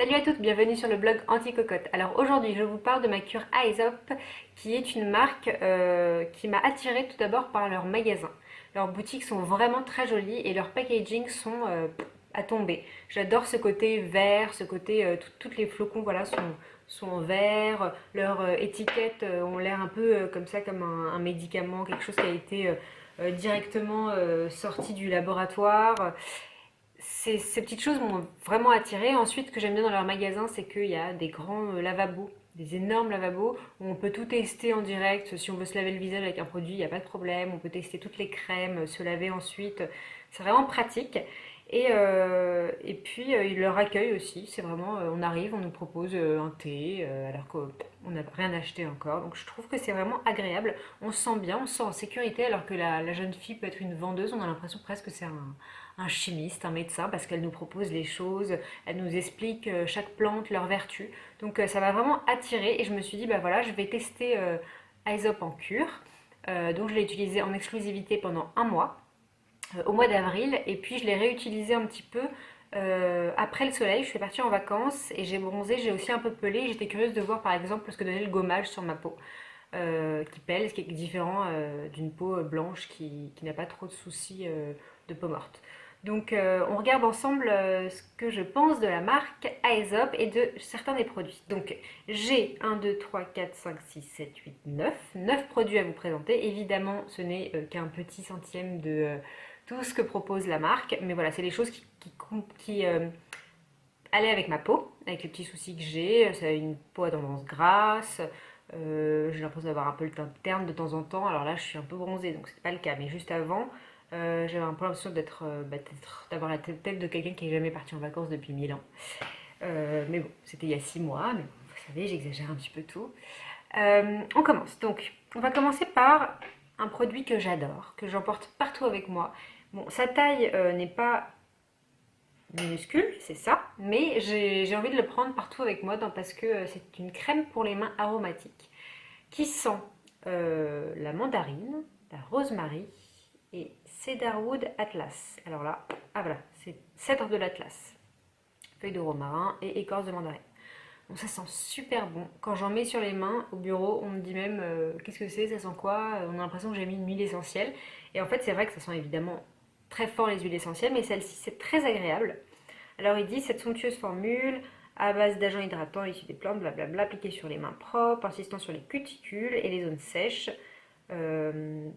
Salut à toutes, bienvenue sur le blog Anti-Cocotte. Alors aujourd'hui je vous parle de ma cure Aesop qui est une marque qui m'a attirée tout d'abord par leurs magasins. Leurs boutiques sont vraiment très jolies et leurs packaging sont à tomber. J'adore ce côté vert, ce côté, toutes les flocons voilà, sont en vert, leurs étiquettes ont l'air un peu comme ça, comme un médicament, quelque chose qui a été directement sorti du laboratoire. Ces petites choses m'ont vraiment attirée. Ensuite, ce que j'aime bien dans leur magasin, c'est qu'il y a des grands lavabos, des énormes lavabos où on peut tout tester en direct. Si on veut se laver le visage avec un produit, il n'y a pas de problème. On peut tester toutes les crèmes, se laver ensuite. C'est vraiment pratique. Et puis, leur accueil aussi, c'est vraiment, on arrive, on nous propose un thé, alors qu'on n'a rien acheté encore. Donc je trouve que c'est vraiment agréable. On se sent bien, on se sent en sécurité, alors que la jeune fille peut être une vendeuse. On a l'impression presque que c'est un chimiste, un médecin, parce qu'elle nous propose les choses, elle nous explique chaque plante, leurs vertus. Donc ça m'a vraiment attirée et je me suis dit, bah voilà, je vais tester Aesop en cure. Donc je l'ai utilisé en exclusivité pendant un mois, au mois d'avril, et puis je l'ai réutilisé un petit peu après le soleil. Je suis partie en vacances et j'ai bronzé, j'ai aussi un peu pelé. J'étais curieuse de voir par exemple ce que donnait le gommage sur ma peau. Qui pèle, ce qui est différent d'une peau blanche qui n'a pas trop de soucis de peau morte. Donc on regarde ensemble ce que je pense de la marque Aesop et de certains des produits. Donc j'ai 1, 2, 3, 4, 5, 6, 7, 8, 9. 9 produits à vous présenter. Évidemment ce n'est qu'un petit centième de tout ce que propose la marque. Mais voilà, c'est les choses qui allaient avec ma peau, avec les petits soucis que j'ai. C'est une peau à tendance grasse. J'ai l'impression d'avoir un peu le teint terne de temps en temps. Alors là, je suis un peu bronzée, donc c'est pas le cas. Mais juste avant, j'avais un peu l'impression d'avoir la tête de quelqu'un qui n'est jamais parti en vacances depuis 1000 ans. Mais bon, c'était il y a 6 mois. Mais bon, vous savez, j'exagère un petit peu tout. On commence. Donc, on va commencer par un produit que j'adore, que j'emporte partout avec moi. Bon, sa taille n'est pas minuscule, c'est ça, mais j'ai envie de le prendre partout avec moi parce que c'est une crème pour les mains aromatique qui sent la mandarine, la rosemary et cedarwood atlas. Alors là, ah voilà, c'est cèdre de l'Atlas, feuille de romarin et écorce de mandarine. Donc ça sent super bon. Quand j'en mets sur les mains au bureau, on me dit même qu'est-ce que c'est, ça sent quoi? On a l'impression que j'ai mis une huile essentielle. Et en fait, c'est vrai que ça sent évidemment très fort les huiles essentielles, mais celle-ci c'est très agréable. Alors il dit cette somptueuse formule à base d'agents hydratants issus des plantes, blablabla, appliquée sur les mains propres, insistant sur les cuticules et les zones sèches. Euh,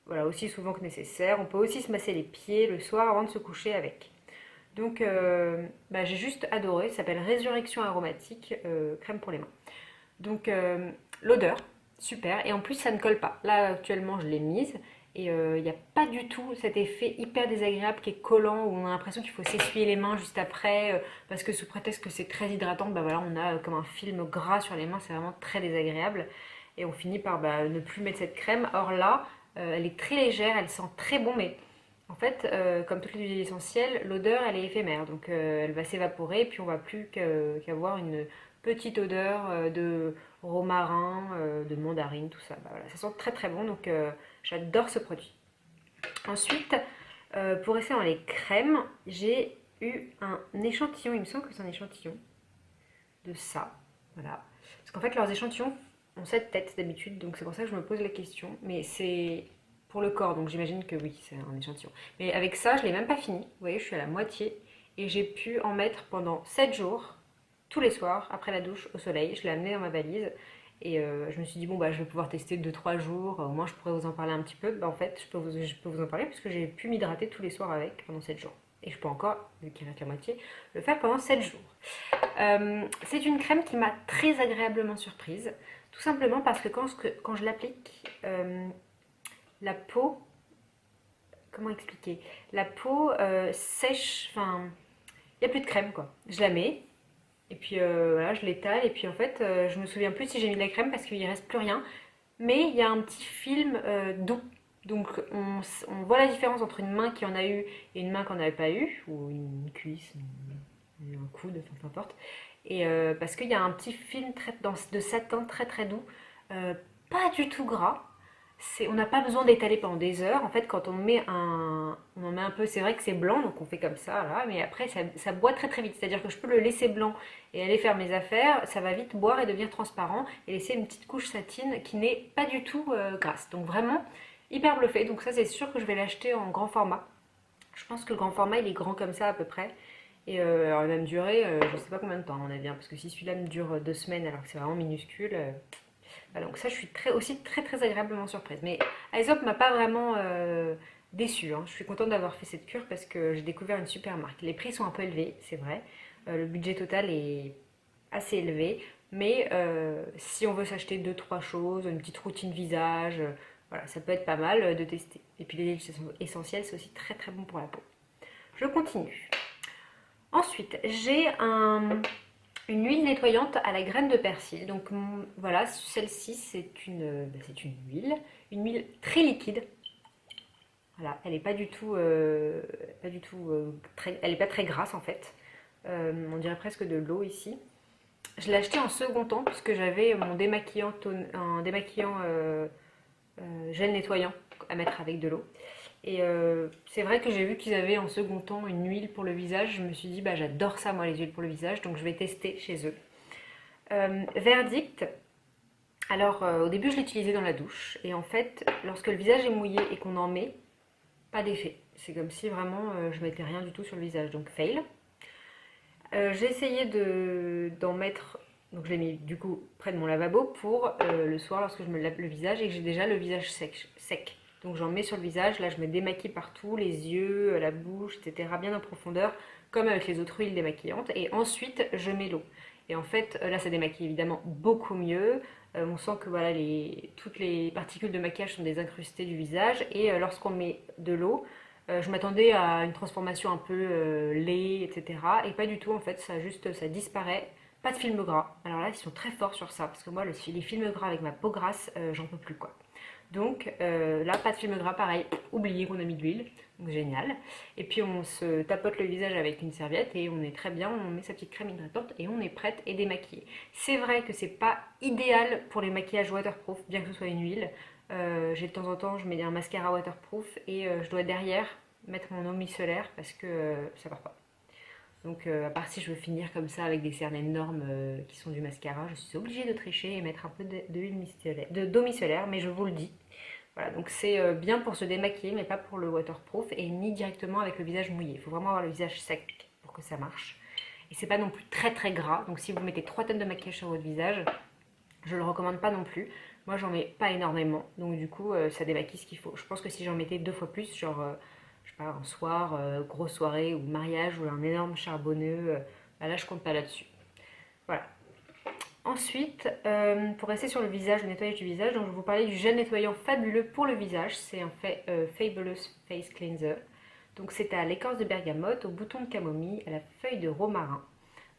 voilà, aussi souvent que nécessaire. On peut aussi se masser les pieds le soir avant de se coucher avec. Donc j'ai juste adoré, ça s'appelle Résurrection aromatique, crème pour les mains. Donc l'odeur, super, et en plus ça ne colle pas. Là actuellement je l'ai mise et il n'y a pas du tout cet effet hyper désagréable qui est collant où on a l'impression qu'il faut s'essuyer les mains juste après parce que sous prétexte que c'est très hydratant, bah voilà, on a comme un film gras sur les mains, c'est vraiment très désagréable et on finit par ne plus mettre cette crème. Or là, elle est très légère, elle sent très bon, mais en fait, comme toutes les huiles essentielles, l'odeur elle est éphémère, donc elle va s'évaporer et puis on va plus qu'avoir une petite odeur de romarin, de mandarine, tout ça. Bah, voilà, ça sent très très bon, donc j'adore ce produit. Ensuite, pour rester dans les crèmes, j'ai eu un échantillon, il me semble que c'est un échantillon de ça, voilà. Parce qu'en fait, leurs échantillons ont cette tête d'habitude, donc c'est pour ça que je me pose la question. Mais c'est pour le corps, donc j'imagine que oui, c'est un échantillon. Mais avec ça, je ne l'ai même pas fini. Vous voyez, je suis à la moitié. Et j'ai pu en mettre pendant 7 jours, tous les soirs, après la douche, au soleil. Je l'ai amené dans ma valise. Et je me suis dit, bon, bah, je vais pouvoir tester 2 3 jours. Au moins, je pourrais vous en parler un petit peu. Bah, en fait, je peux vous en parler puisque j'ai pu m'hydrater tous les soirs avec pendant 7 jours. Et je peux encore, vu qu'il reste la moitié, le faire pendant 7 jours. C'est une crème qui m'a très agréablement surprise, tout simplement parce que quand je l'applique, la peau, comment expliquer? La peau sèche, enfin, il n'y a plus de crème quoi. Je la mets, et puis voilà, je l'étale, et puis en fait, je me souviens plus si j'ai mis de la crème parce qu'il ne reste plus rien, mais il y a un petit film doux. Donc on voit la différence entre une main qui en a eu et une main qui n'en avait pas eu, ou une cuisse, un coude, enfin peu importe. Et parce qu'il y a un petit film de satin très très doux, pas du tout gras, On n'a pas besoin d'étaler pendant des heures. En fait, quand on en met un peu, c'est vrai que c'est blanc, donc on fait comme ça, là, mais après, ça boit très très vite. C'est-à-dire que je peux le laisser blanc et aller faire mes affaires, ça va vite boire et devenir transparent, et laisser une petite couche satine qui n'est pas du tout grasse. Donc vraiment, hyper bluffé. Donc ça, c'est sûr que je vais l'acheter en grand format. Je pense que le grand format, il est grand comme ça à peu près. Et alors, il va me durer, je sais pas combien de temps, à mon avis, hein, parce que si celui-là me dure 2 semaines alors que c'est vraiment minuscule, voilà, donc ça, je suis aussi très très agréablement surprise. Mais Aesop m'a pas vraiment déçue, hein. Je suis contente d'avoir fait cette cure parce que j'ai découvert une super marque. Les prix sont un peu élevés, c'est vrai. Le budget total est assez élevé. Mais si on veut s'acheter deux trois choses, une petite routine visage, voilà, ça peut être pas mal de tester. Et puis les huiles essentielles, c'est aussi très très bon pour la peau. Je continue. Ensuite, j'ai une huile nettoyante à la graine de persil. Donc voilà, celle-ci une huile très liquide. Voilà, elle n'est pas du tout, elle est pas très grasse en fait. On dirait presque de l'eau ici. Je l'ai acheté en second temps puisque j'avais mon démaquillant, un démaquillant gel nettoyant à mettre avec de l'eau. Et c'est vrai que j'ai vu qu'ils avaient en second temps une huile pour le visage. Je me suis dit, bah j'adore ça moi les huiles pour le visage, donc je vais tester chez eux. Verdict. Alors au début je l'utilisais dans la douche et en fait lorsque le visage est mouillé et qu'on en met, pas d'effet. C'est comme si vraiment je mettais rien du tout sur le visage, donc fail. J'ai essayé d'en mettre, donc je l'ai mis du coup près de mon lavabo pour le soir lorsque je me lave le visage et que j'ai déjà le visage sec. Donc j'en mets sur le visage, là je me démaquille partout, les yeux, la bouche, etc. bien en profondeur, comme avec les autres huiles démaquillantes. Et ensuite je mets l'eau. Et en fait là ça démaquille évidemment beaucoup mieux. On sent que voilà, toutes les particules de maquillage sont désincrustées du visage. Et lorsqu'on met de l'eau, je m'attendais à une transformation un peu lait, etc. Et pas du tout, en fait, ça disparaît. Pas de film gras. Alors là, ils sont très forts sur ça, parce que moi, les films gras avec ma peau grasse, j'en peux plus, quoi. Donc là, pas de film gras, pareil. Oubliez qu'on a mis de l'huile, donc génial. Et puis on se tapote le visage avec une serviette et on est très bien. On met sa petite crème hydratante et on est prête et démaquillée. C'est vrai que c'est pas idéal pour les maquillages waterproof, bien que ce soit une huile. J'ai de temps en temps, je mets un mascara waterproof et je dois derrière mettre mon eau micellaire parce que ça part pas. Donc à part si je veux finir comme ça avec des cernes énormes qui sont du mascara, je suis obligée de tricher et mettre un peu d'eau micellaire, mais je vous le dis. Voilà, donc c'est bien pour se démaquiller, mais pas pour le waterproof et ni directement avec le visage mouillé. Il faut vraiment avoir le visage sec pour que ça marche. Et c'est pas non plus très très gras, donc si vous mettez 3 tonnes de maquillage sur votre visage, je le recommande pas non plus. Moi, j'en mets pas énormément, donc du coup, ça démaquille ce qu'il faut. Je pense que si j'en mettais 2 fois plus, genre, je sais pas, un soir, grosse soirée ou mariage ou un énorme charbonneux, bah là, je compte pas là-dessus. Voilà. Ensuite, pour rester sur le visage, le nettoyage du visage, donc je vais vous parler du gel nettoyant fabuleux pour le visage. C'est un Fabulous Face Cleanser. Donc c'est à l'écorce de bergamote, au bouton de camomille, à la feuille de romarin.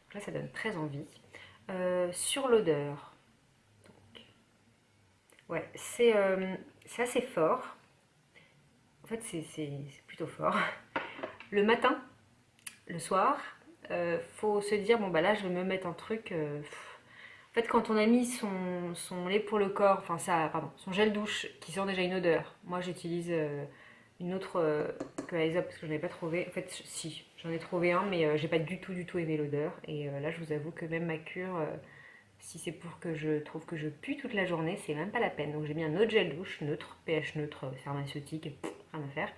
Donc là, ça donne très envie. Sur l'odeur, ouais, c'est assez fort. En fait, c'est plutôt fort. Le matin, le soir, faut se dire, bon bah là, je vais me mettre un truc. En fait, quand on a mis son lait pour le corps, enfin ça, pardon, son gel douche qui sent déjà une odeur. Moi, j'utilise une autre que Aesop parce que je n'en ai pas trouvé. En fait, si, j'en ai trouvé un, mais j'ai pas du tout aimé l'odeur. Et là, je vous avoue que même ma cure, si c'est pour que je trouve que je pue toute la journée, c'est même pas la peine. Donc j'ai mis un autre gel douche neutre, pH neutre, pharmaceutique, rien à faire.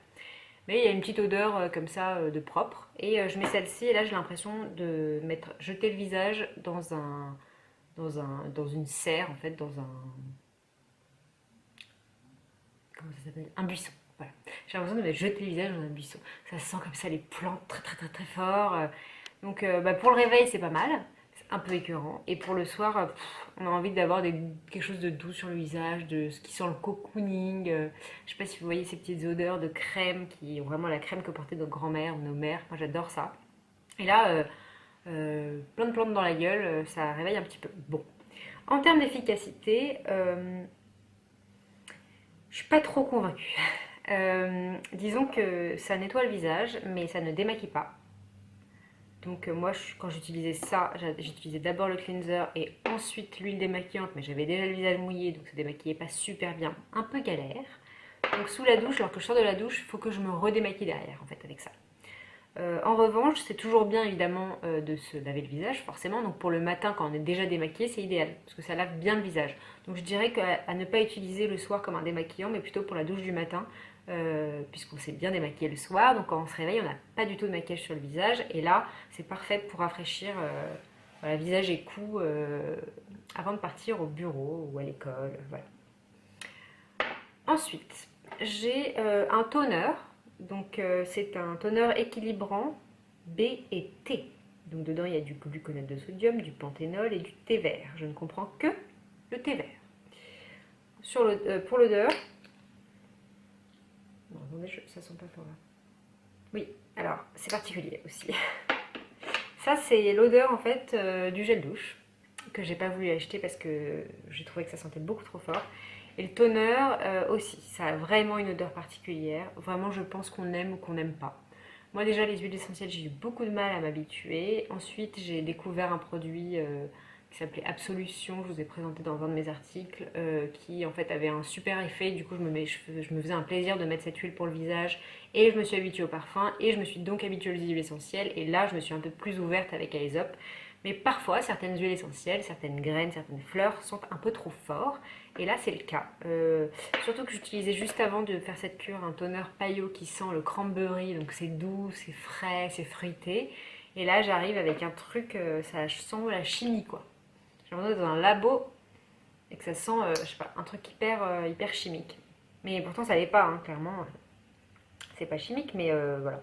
Mais il y a une petite odeur comme ça de propre. Et je mets celle-ci et là j'ai l'impression de jeter le visage dans une serre en fait, dans un, comment ça s'appelle, un buisson. Voilà. J'ai l'impression de me jeter le visage dans un buisson. Ça sent comme ça les plantes très très très très fort. Donc bah, pour le réveil c'est pas mal, c'est un peu écœurant. Et pour le soir, on a envie d'avoir quelque chose de doux sur le visage, de ce qui sent le cocooning. Je sais pas si vous voyez ces petites odeurs de crème qui ont vraiment la crème que portaient nos grands-mères ou nos mères. Moi j'adore ça. Et là, plein de plantes dans la gueule, ça réveille un petit peu. Bon. En termes d'efficacité, je suis pas trop convaincue. Disons que ça nettoie le visage, mais ça ne démaquille pas. Donc moi, quand j'utilisais ça, j'utilisais d'abord le cleanser et ensuite l'huile démaquillante, mais j'avais déjà le visage mouillé, donc ça démaquillait pas super bien, un peu galère. Donc sous la douche, alors que je sors de la douche, il faut que je me redémaquille derrière, en fait, avec ça. En revanche, c'est toujours bien évidemment de se laver le visage, forcément. Donc pour le matin, quand on est déjà démaquillé, c'est idéal parce que ça lave bien le visage. Donc je dirais qu'à ne pas utiliser le soir comme un démaquillant, mais plutôt pour la douche du matin, puisqu'on s'est bien démaquillé le soir. Donc quand on se réveille, on n'a pas du tout de maquillage sur le visage. Et là, c'est parfait pour rafraîchir voilà, visage et cou avant de partir au bureau ou à l'école. Voilà. Ensuite, j'ai un toner. Donc c'est un toner équilibrant B et T. Donc dedans il y a du gluconate de sodium, du panthénol et du thé vert. Je ne comprends que le thé vert. Pour l'odeur, non, attendez, ça sent pas fort là. Oui, alors c'est particulier aussi. Ça c'est l'odeur en fait du gel douche que j'ai pas voulu acheter parce que j'ai trouvé que ça sentait beaucoup trop fort. Et le toner aussi, ça a vraiment une odeur particulière. Vraiment, je pense qu'on aime ou qu'on n'aime pas. Moi déjà, les huiles essentielles, j'ai eu beaucoup de mal à m'habituer. Ensuite, j'ai découvert un produit qui s'appelait Absolution, je vous ai présenté dans un de mes articles, qui en fait avait un super effet. Du coup, je me faisais un plaisir de mettre cette huile pour le visage. Et je me suis habituée au parfum. Et je me suis donc habituée aux huiles essentielles. Et là, je me suis un peu plus ouverte avec Aesop. Mais parfois, certaines huiles essentielles, certaines graines, certaines fleurs sont un peu trop forts. Et là, c'est le cas. Surtout que j'utilisais juste avant de faire cette cure un toner paillot qui sent le cranberry. Donc c'est doux, c'est frais, c'est fruité. Et là, j'arrive avec un truc, ça sent la chimie quoi. J'ai l'impression d'être dans un labo et que ça sent, je sais pas, un truc hyper chimique. Mais pourtant, ça l'est pas, hein, clairement. C'est pas chimique, mais voilà.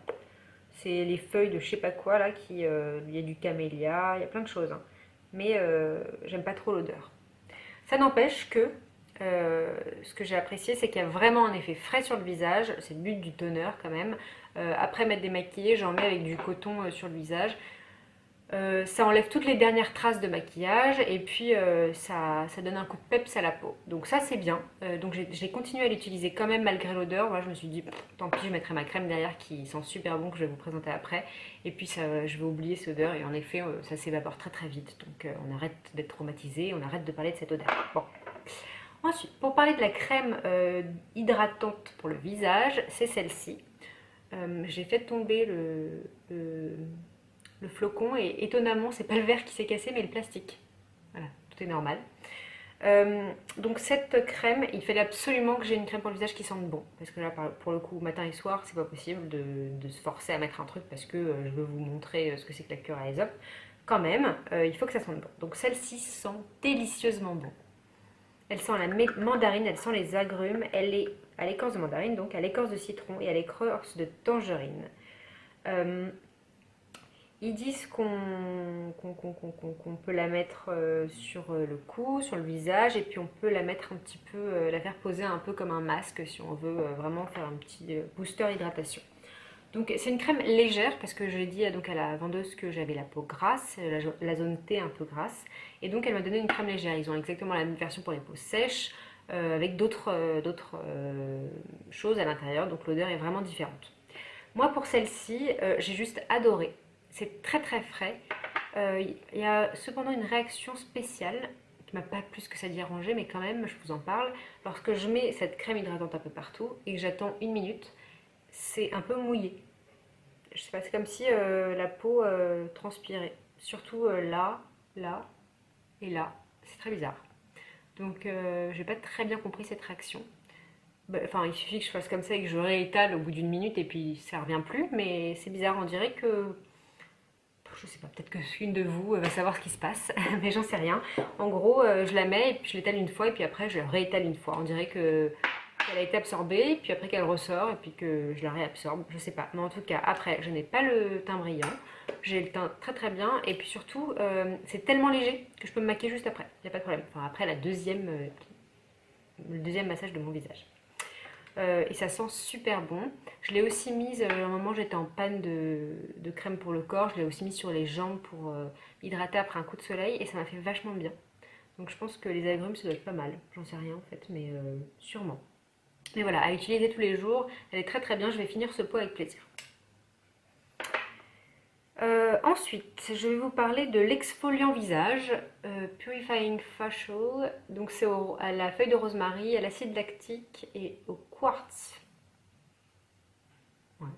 C'est les feuilles de je sais pas quoi là, il y a du camélia, il y a plein de choses. Hein. Mais j'aime pas trop l'odeur. Ça n'empêche que ce que j'ai apprécié, c'est qu'il y a vraiment un effet frais sur le visage. C'est le but du toner quand même. Après m'être démaquillée, j'en mets avec du coton sur le visage. Ça enlève toutes les dernières traces de maquillage et puis ça donne un coup de peps à la peau. Donc ça c'est bien. Donc j'ai continué à l'utiliser quand même malgré l'odeur. Moi je me suis dit tant pis, je mettrai ma crème derrière qui sent super bon que je vais vous présenter après. Et puis ça, je vais oublier cette odeur et en effet ça s'évapore très très vite. Donc on arrête d'être traumatisé, on arrête de parler de cette odeur. Bon. Ensuite, pour parler de la crème hydratante pour le visage, c'est celle-ci. J'ai fait tomber le flocon et étonnamment, c'est pas le verre qui s'est cassé, mais le plastique. Voilà, tout est normal. Donc cette crème, il fallait absolument que j'ai une crème pour le visage qui sente bon. Parce que là, pour le coup, matin et soir, c'est pas possible de se forcer à mettre un truc parce que je veux vous montrer ce que c'est que la cure à Aesop. Quand même, il faut que ça sente bon. Donc celle-ci sent délicieusement bon. Elle sent la mandarine, elle sent les agrumes, elle est à l'écorce de mandarine, donc à l'écorce de citron et à l'écorce de tangerine. Ils disent qu'on peut la mettre sur le cou, sur le visage, et puis on peut la mettre un petit peu, la faire poser un peu comme un masque si on veut vraiment faire un petit booster hydratation. Donc c'est une crème légère parce que je l'ai dit donc à la vendeuse que j'avais la peau grasse, la zone T un peu grasse, et donc elle m'a donné une crème légère. Ils ont exactement la même version pour les peaux sèches avec d'autres choses à l'intérieur, donc l'odeur est vraiment différente. Moi pour celle-ci, j'ai juste adoré. C'est très très frais. Il y a cependant une réaction spéciale qui m'a pas plus que ça dérangé, mais quand même, je vous en parle. Lorsque je mets cette crème hydratante un peu partout et que j'attends une minute, c'est un peu mouillé. Je sais pas, c'est comme si la peau transpirait. Surtout là, là et là. C'est très bizarre. Donc, j'ai pas très bien compris cette réaction. Enfin, il suffit que je fasse comme ça et que je réétale au bout d'une minute et puis ça revient plus. Mais c'est bizarre, on dirait que je sais pas, peut-être que une de vous va savoir ce qui se passe, mais j'en sais rien. En gros, je la mets et puis je l'étale une fois et puis après je la réétale une fois. On dirait que qu'elle a été absorbée, puis après qu'elle ressort et puis que je la réabsorbe, je sais pas. Mais en tout cas, après, je n'ai pas le teint brillant, j'ai le teint très très bien et puis surtout, c'est tellement léger que je peux me maquiller juste après, il n'y a pas de problème. Enfin, après le deuxième massage de mon visage. Et ça sent super bon. Je l'ai aussi mise, à un moment j'étais en panne de crème pour le corps, je l'ai aussi mise sur les jambes pour hydrater après un coup de soleil et ça m'a fait vachement bien. Donc je pense que les agrumes ça doit être pas mal, j'en sais rien en fait, mais sûrement. Mais voilà, à utiliser tous les jours, elle est très très bien, je vais finir ce pot avec plaisir. Ensuite, je vais vous parler de l'exfoliant visage, Purifying Facial. Donc c'est à la feuille de rosemary, à l'acide lactique et au quartz. Ouais.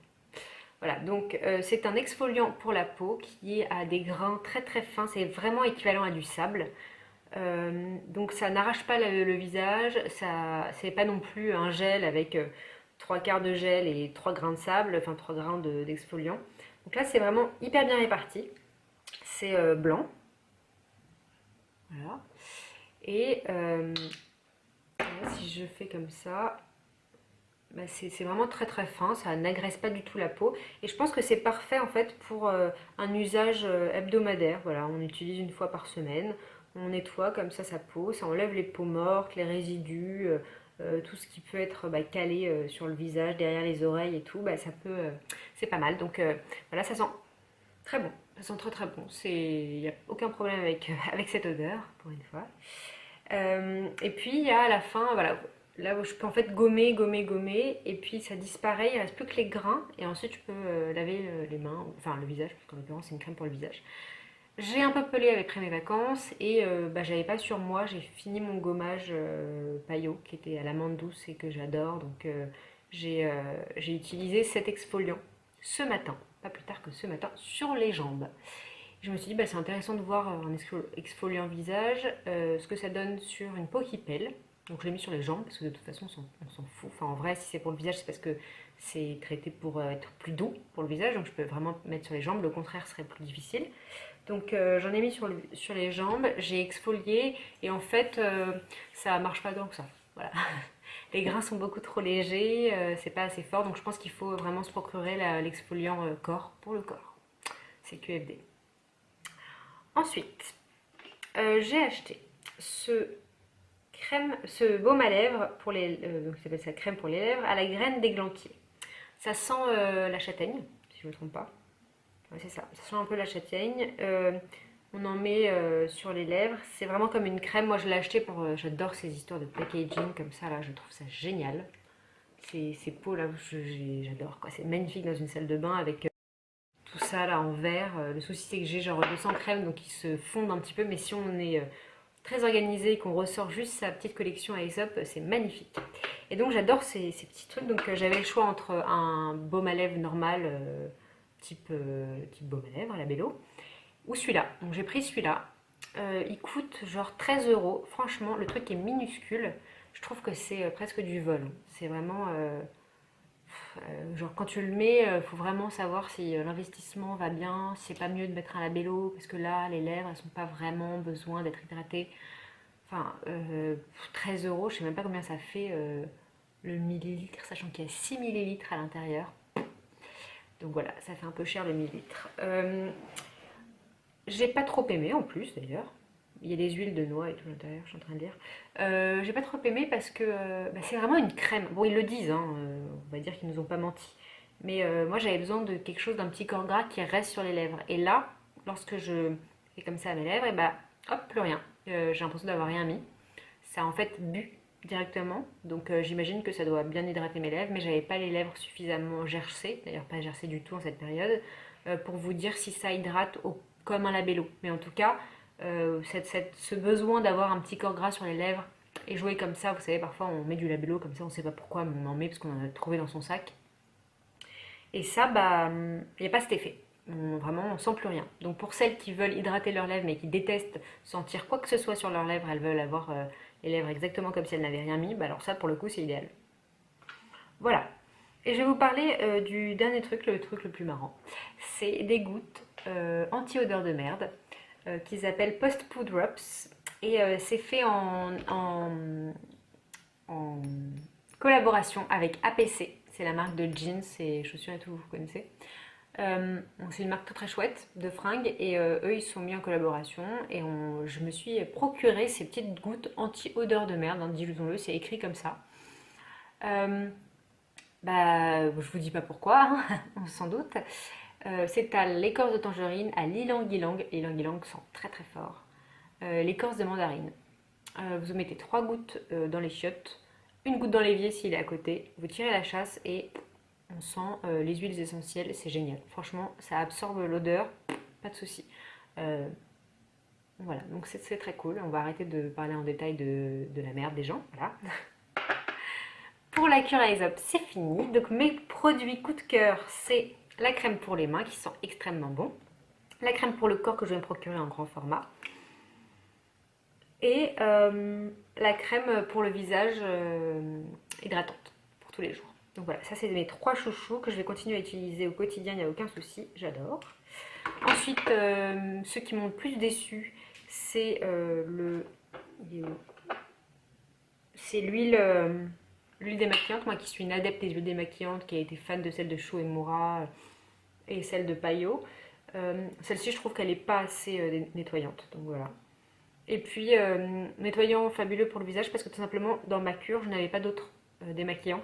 Voilà, donc c'est un exfoliant pour la peau qui a des grains très très fins, c'est vraiment équivalent à du sable. Donc ça n'arrache pas le visage, ça c'est pas non plus un gel avec trois quarts de gel et 3 grains de sable, enfin 3 grains d'exfoliant. Donc là c'est vraiment hyper bien réparti. C'est blanc, voilà. Et voilà, si je fais comme ça, bah, c'est vraiment très très fin, ça n'agresse pas du tout la peau. Et je pense que c'est parfait en fait pour un usage hebdomadaire. Voilà, on utilise une fois par semaine, on nettoie comme ça sa peau, ça enlève les peaux mortes, les résidus, tout ce qui peut être calé sur le visage, derrière les oreilles et tout, bah, ça peut, c'est pas mal. Donc voilà, ça sent très bon, ça sent très très bon. Il n'y a aucun problème avec, avec cette odeur, pour une fois. Et puis il y a à la fin, voilà, là où je peux en fait gommer, gommer, gommer, et puis ça disparaît, il reste plus que les grains, et ensuite je peux laver les mains, enfin le visage, parce qu'en l'occurrence c'est une crème pour le visage. J'ai un peu pelé après mes vacances, et bah, j'avais pas sur moi, j'ai fini mon gommage paillot, qui était à l'amande douce et que j'adore, donc j'ai utilisé cet exfoliant ce matin, pas plus tard que ce matin, sur les jambes. Je me suis dit, bah, c'est intéressant de voir en exfoliant visage ce que ça donne sur une peau qui pèle. Donc je l'ai mis sur les jambes parce que de toute façon on s'en fout. Enfin en vrai si c'est pour le visage c'est parce que c'est traité pour être plus doux pour le visage. Donc je peux vraiment mettre sur les jambes. Le contraire serait plus difficile. Donc j'en ai mis sur les jambes. J'ai exfolié et en fait ça marche pas tant que ça. Voilà. Les grains sont beaucoup trop légers. C'est pas assez fort. Donc je pense qu'il faut vraiment se procurer l'exfoliant corps pour le corps. C'est QFD. Ensuite, j'ai acheté ce ce baume à lèvres pour donc ça s'appelle ça crème pour les lèvres à la graine d'églantier. Ça sent la châtaigne, si je ne me trompe pas. Ouais, c'est ça, ça sent un peu la châtaigne. On en met sur les lèvres. C'est vraiment comme une crème. Moi, je l'ai acheté pour. J'adore ces histoires de packaging comme ça. Là, je trouve ça génial. Ces pots là, j'adore quoi. C'est magnifique dans une salle de bain avec tout ça là en verre. Le souci c'est que j'ai genre 200 crèmes donc ils se fondent un petit peu. Mais si on est très organisé et qu'on ressort juste sa petite collection à Aesop, c'est magnifique. Et donc j'adore ces petits trucs. Donc j'avais le choix entre un baume à lèvres normal, type baume à lèvres à la Bello, ou celui-là. Donc j'ai pris celui-là. Il coûte genre 13 euros. Franchement, le truc est minuscule. Je trouve que c'est presque du vol. C'est vraiment. Genre quand tu le mets, il faut vraiment savoir si l'investissement va bien, si c'est pas mieux de mettre un labello, parce que là, les lèvres, elles sont pas vraiment besoin d'être hydratées. Enfin, 13 euros, je sais même pas combien ça fait le millilitre, sachant qu'il y a 6 millilitres à l'intérieur. Donc voilà, ça fait un peu cher le millilitre. J'ai pas trop aimé en plus d'ailleurs. Il y a des huiles de noix et tout à l'intérieur, je suis en train de dire. J'ai pas trop aimé parce que bah, c'est vraiment une crème. Bon, ils le disent, hein, on va dire qu'ils nous ont pas menti. Mais moi, j'avais besoin de quelque chose, d'un petit corps gras qui reste sur les lèvres. Et là, lorsque je fais comme ça à mes lèvres, et bah, hop, plus rien. J'ai l'impression d'avoir rien mis. Ça a en fait bu directement. Donc j'imagine que ça doit bien hydrater mes lèvres. Mais j'avais pas les lèvres suffisamment gercées, d'ailleurs pas gercées du tout en cette période, pour vous dire si ça hydrate comme un labello. Mais en tout cas, ce besoin d'avoir un petit corps gras sur les lèvres et jouer comme ça, vous savez, parfois on met du labello comme ça, on sait pas pourquoi, mais on en met parce qu'on en a trouvé dans son sac. Et ça, bah, il n'y a pas cet effet. Vraiment, on sent plus rien. Donc pour celles qui veulent hydrater leurs lèvres mais qui détestent sentir quoi que ce soit sur leurs lèvres, elles veulent avoir les lèvres exactement comme si elles n'avaient rien mis, bah alors ça pour le coup c'est idéal. Voilà. Et je vais vous parler du dernier truc, le truc le plus marrant. C'est des gouttes anti-odeur de merde qu'ils appellent Post-Poo Drops. Et c'est fait en collaboration avec APC. C'est la marque de jeans et chaussures et tout, vous connaissez. C'est une marque très très chouette de fringues et eux ils sont mis en collaboration et je me suis procuré ces petites gouttes anti-odeur de merde, hein, disons-le, c'est écrit comme ça. Bah, je vous dis pas pourquoi, hein, sans doute. C'est à l'écorce de tangerine, à l'ilang-ilang. L'ilang-ilang sent très très fort. L'écorce de mandarine. Vous mettez 3 gouttes dans les chiottes, une goutte dans l'évier s'il est à côté. Vous tirez la chasse et On sent les huiles essentielles, c'est génial. Franchement, ça absorbe l'odeur, pas de souci. Euh, voilà, donc c'est très cool. On va arrêter de parler en détail de la merde des gens. Voilà. Pour la cure à Aesop, c'est fini. Donc mes produits coup de cœur, c'est la crème pour les mains qui sent extrêmement bon. La crème pour le corps que je vais me procurer en grand format. Et la crème pour le visage hydratante pour tous les jours. Donc voilà, ça c'est mes 3 chouchous que je vais continuer à utiliser au quotidien, il n'y a aucun souci, j'adore. Ensuite, ceux qui m'ont le plus déçu, c'est c'est l'huile démaquillante. Moi qui suis une adepte des huiles démaquillantes, qui a été fan de celle de Shu Uemura et celle de Payo. Celle-ci, je trouve qu'elle n'est pas assez nettoyante, donc voilà. Et puis, nettoyant fabuleux pour le visage parce que tout simplement, dans ma cure, je n'avais pas d'autres démaquillants.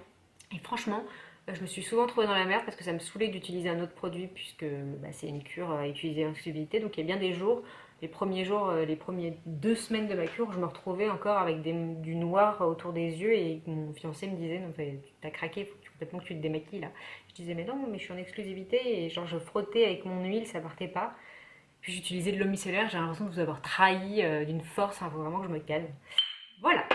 Et franchement, je me suis souvent trouvée dans la merde parce que ça me saoulait d'utiliser un autre produit puisque c'est une cure à utiliser en exclusivité. Donc il y a bien des jours, les premiers jours, les premières 2 semaines de ma cure, je me retrouvais encore avec du noir autour des yeux et mon fiancé me disait, non, t'as craqué, il faut complètement que tu te démaquilles là. Je disais, mais non, mais je suis en exclusivité et genre je frottais avec mon huile, ça partait pas. Puis j'utilisais de l'eau micellaire, j'ai l'impression de vous avoir trahi d'une force, il faut vraiment que je me calme. Voilà.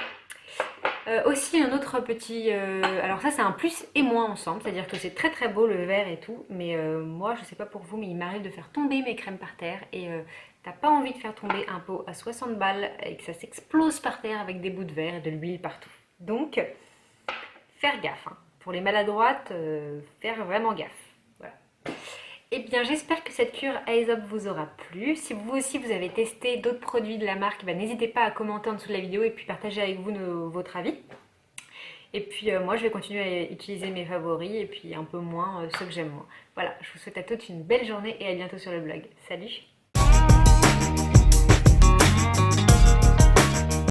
Aussi un autre petit... alors ça c'est un plus et moins ensemble, c'est-à-dire que c'est très très beau le vert et tout, mais moi je sais pas pour vous, mais il m'arrive de faire tomber mes crèmes par terre et t'as pas envie de faire tomber un pot à 60 balles et que ça s'explose par terre avec des bouts de verre et de l'huile partout. Donc, faire gaffe. Hein. Pour les maladroites, faire vraiment gaffe. Voilà. Eh bien, j'espère que cette cure Aesop vous aura plu. Si vous aussi vous avez testé d'autres produits de la marque, n'hésitez pas à commenter en dessous de la vidéo et puis partager avec vous votre avis. Et puis moi, je vais continuer à utiliser mes favoris et puis un peu moins ceux que j'aime moins. Voilà, je vous souhaite à toutes une belle journée et à bientôt sur le blog. Salut!